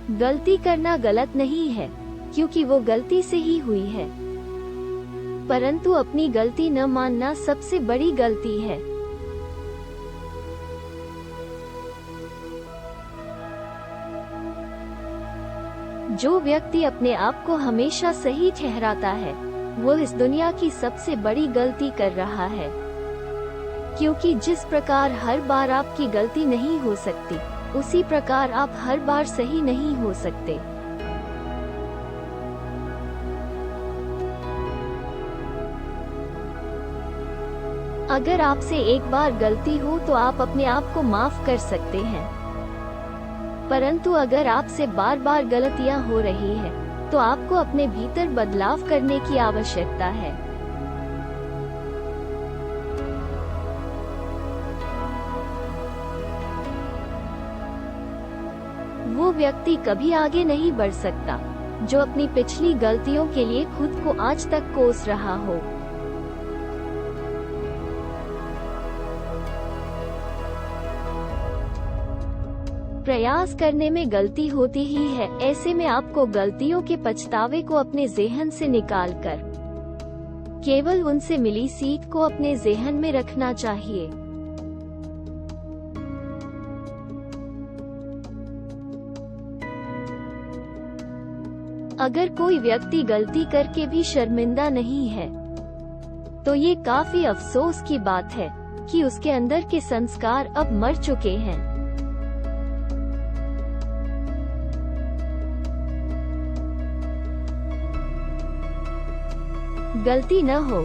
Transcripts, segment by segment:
गलती करना गलत नहीं है, क्योंकि वो गलती से ही हुई है, परंतु अपनी गलती न मानना सबसे बड़ी गलती है। जो व्यक्ति अपने आप को हमेशा सही ठहराता है, वो इस दुनिया की सबसे बड़ी गलती कर रहा है, क्योंकि जिस प्रकार हर बार आपकी गलती नहीं हो सकती, उसी प्रकार आप हर बार सही नहीं हो सकते। अगर आपसे एक बार गलती हो तो आप अपने आप को माफ कर सकते हैं, परंतु अगर आपसे बार बार गलतियां हो रही हैं, तो आपको अपने भीतर बदलाव करने की आवश्यकता है। वो व्यक्ति कभी आगे नहीं बढ़ सकता जो अपनी पिछली गलतियों के लिए खुद को आज तक कोस रहा हो। प्रयास करने में गलती होती ही है, ऐसे में आपको गलतियों के पछतावे को अपने ज़हन से निकालकर केवल उनसे मिली सीख को अपने ज़हन में रखना चाहिए। अगर कोई व्यक्ति गलती करके भी शर्मिंदा नहीं है, तो ये काफी अफसोस की बात है कि उसके अंदर के संस्कार अब मर चुके हैं। गलती न हो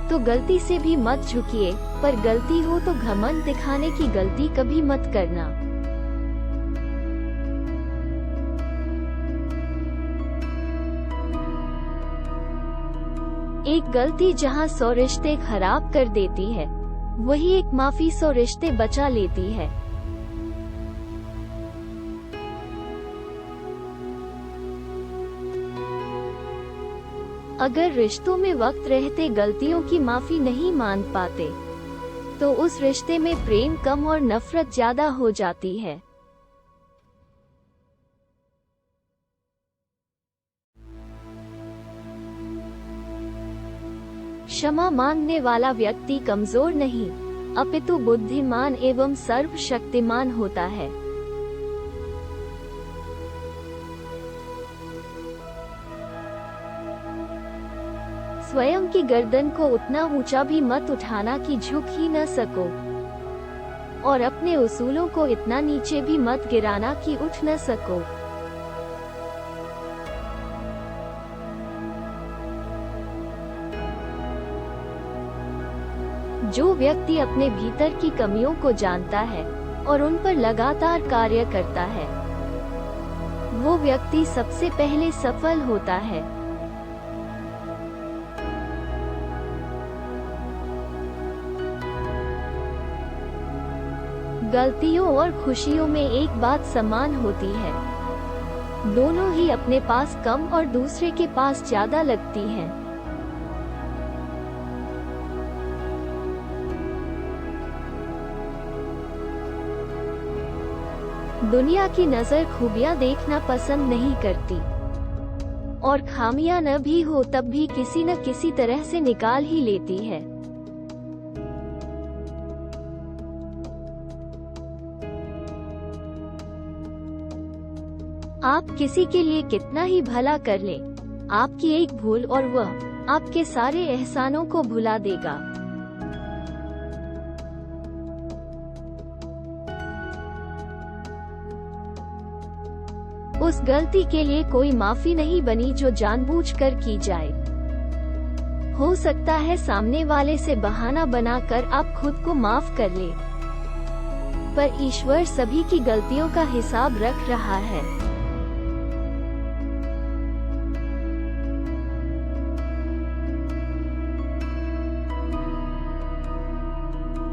तो गलती से भी मत झुकिए, पर गलती हो तो घमंड दिखाने की गलती कभी मत करना। एक गलती जहां 100 रिश्ते खराब कर देती है, वही एक माफी 100 रिश्ते बचा लेती है। अगर रिश्तों में वक्त रहते गलतियों की माफी नहीं मान पाते, तो उस रिश्ते में प्रेम कम और नफरत ज्यादा हो जाती है। क्षमा मांगने वाला व्यक्ति कमजोर नहीं, अपितु बुद्धिमान एवं सर्वशक्तिमान होता है। स्वयं की गर्दन को उतना ऊंचा भी मत उठाना कि झुक ही न सको, और अपने उसूलों को इतना नीचे भी मत गिराना कि उठ न सको। जो व्यक्ति अपने भीतर की कमियों को जानता है और उन पर लगातार कार्य करता है, वो व्यक्ति सबसे पहले सफल होता है। गलतियों और खुशियों में एक बात समान होती है, दोनों ही अपने पास कम और दूसरे के पास ज्यादा लगती हैं। दुनिया की नजर खूबियां देखना पसंद नहीं करती, और खामियां न भी हो तब भी किसी न किसी तरह से निकाल ही लेती है। आप किसी के लिए कितना ही भला कर लें, आपकी एक भूल और वह आपके सारे एहसानों को भुला देगा। उस गलती के लिए कोई माफी नहीं बनी जो जानबूझकर की जाए। हो सकता है सामने वाले से बहाना बनाकर आप खुद को माफ कर ले, पर ईश्वर सभी की गलतियों का हिसाब रख रहा है।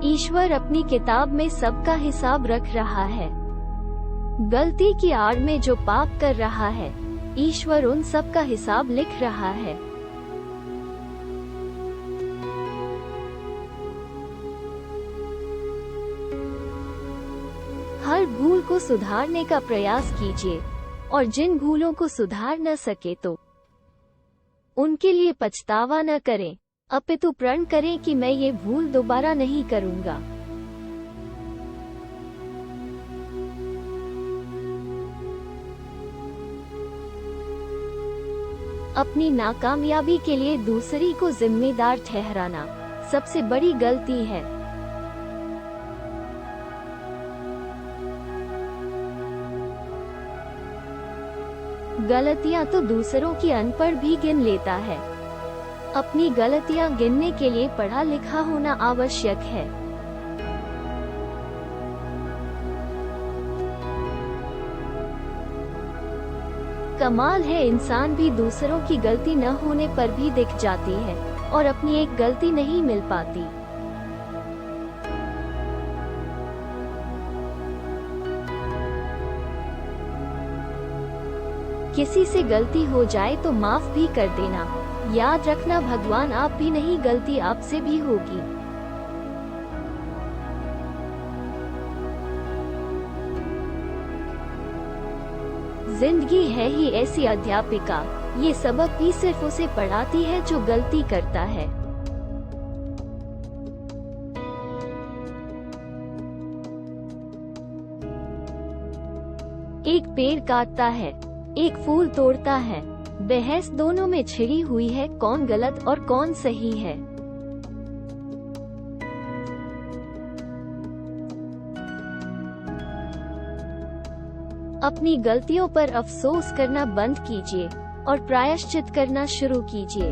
ईश्वर अपनी किताब में सबका हिसाब रख रहा है। गलती की आड़ में जो पाप कर रहा है, ईश्वर उन सब का हिसाब लिख रहा है। हर भूल को सुधारने का प्रयास कीजिए, और जिन भूलों को सुधार न सके तो उनके लिए पछतावा न करें, अपितु प्रण करें कि मैं ये भूल दोबारा नहीं करूंगा। अपनी नाकामयाबी के लिए दूसरी को जिम्मेदार ठहराना सबसे बड़ी गलती है। गलतियां तो दूसरों की अनपढ़ भी गिन लेता है। अपनी गलतियां गिनने के लिए पढ़ा लिखा होना आवश्यक है। कमाल है, इंसान भी दूसरों की गलती न होने पर भी दिख जाती है और अपनी एक गलती नहीं मिल पाती। किसी से गलती हो जाए तो माफ भी कर देना। याद रखना, भगवान आप भी नहीं, गलती आपसे भी होगी। जिंदगी है ही ऐसी अध्यापिका, ये सबक भी सिर्फ उसे पढ़ाती है जो गलती करता है। एक पेड़ काटता है, एक फूल तोड़ता है, बहस दोनों में छिड़ी हुई है, कौन गलत और कौन सही है। अपनी गलतियों पर अफसोस करना बंद कीजिए और प्रायश्चित करना शुरू कीजिए।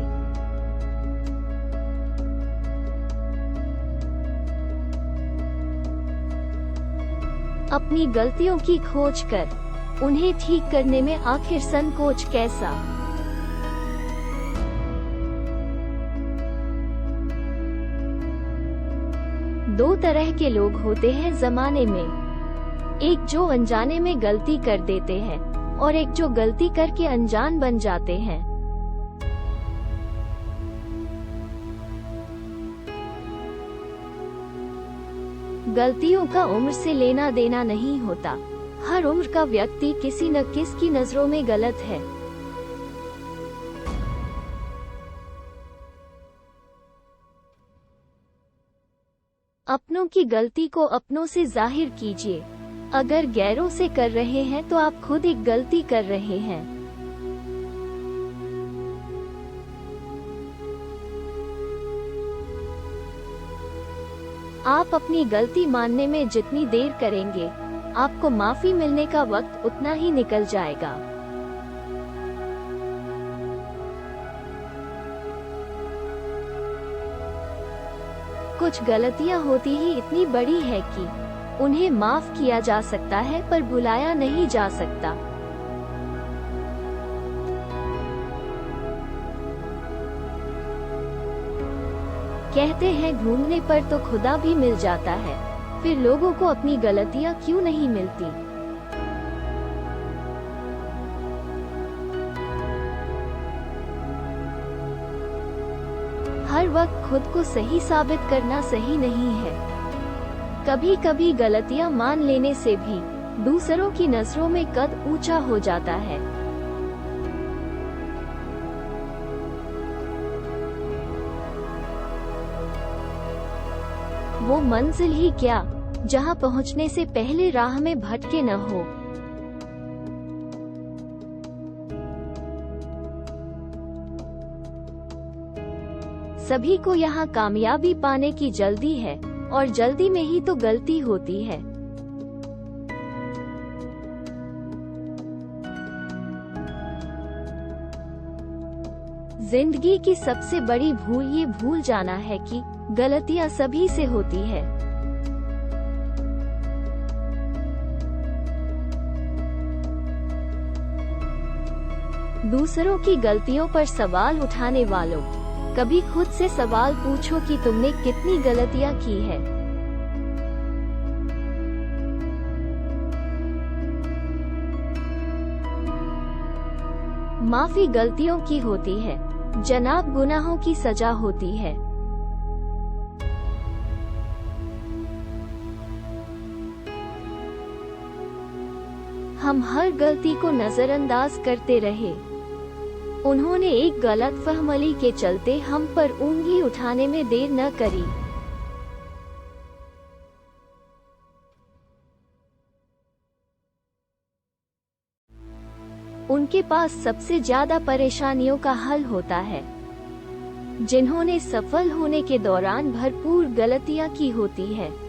अपनी गलतियों की खोज कर उन्हें ठीक करने में आखिर संकोच कैसा। दो तरह के लोग होते हैं जमाने में, एक जो अनजाने में गलती कर देते हैं और एक जो गलती करके अनजान बन जाते हैं। गलतियों का उम्र से लेना देना नहीं होता। हर उम्र का व्यक्ति किसी न किसी नजरों में गलत है। अपनों की गलती को अपनों से जाहिर कीजिए। अगर गैरों से कर रहे हैं तो आप खुद एक गलती कर रहे हैं। आप अपनी गलती मानने में जितनी देर करेंगे, आपको माफी मिलने का वक्त उतना ही निकल जाएगा। कुछ गलतियां होती ही इतनी बड़ी है कि उन्हें माफ किया जा सकता है पर भुलाया नहीं जा सकता। कहते हैं ढूंढने पर तो खुदा भी मिल जाता है, फिर लोगों को अपनी गलतियां क्यों नहीं मिलती। हर वक्त खुद को सही साबित करना सही नहीं है। कभी कभी गलतियां मान लेने से भी दूसरों की नजरों में कद ऊंचा हो जाता है। वो मंजिल ही क्या जहां पहुंचने से पहले राह में भटके न हो। सभी को यहाँ कामयाबी पाने की जल्दी है और जल्दी में ही तो गलती होती है। जिंदगी की सबसे बड़ी भूल ये भूल जाना है कि गलतियां सभी से होती है। दूसरों की गलतियों पर सवाल उठाने वालों, कभी खुद से सवाल पूछो कि तुमने कितनी गलतियां की है। माफी गलतियों की होती है, जनाब गुनाहों की सजा होती है। हम हर गलती को नजरअंदाज करते रहे। उन्होंने एक गलतफहमी के चलते हम पर उंगली उठाने में देर न करी। उनके पास सबसे ज्यादा परेशानियों का हल होता है, जिन्होंने सफल होने के दौरान भरपूर गलतियां की होती है।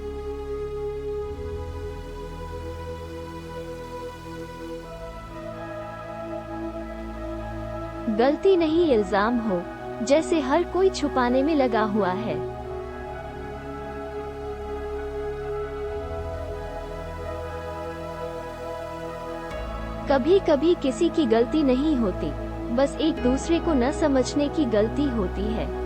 गलती नहीं इल्जाम हो, जैसे हर कोई छुपाने में लगा हुआ है। कभी कभी किसी की गलती नहीं होती, बस एक दूसरे को न समझने की गलती होती है।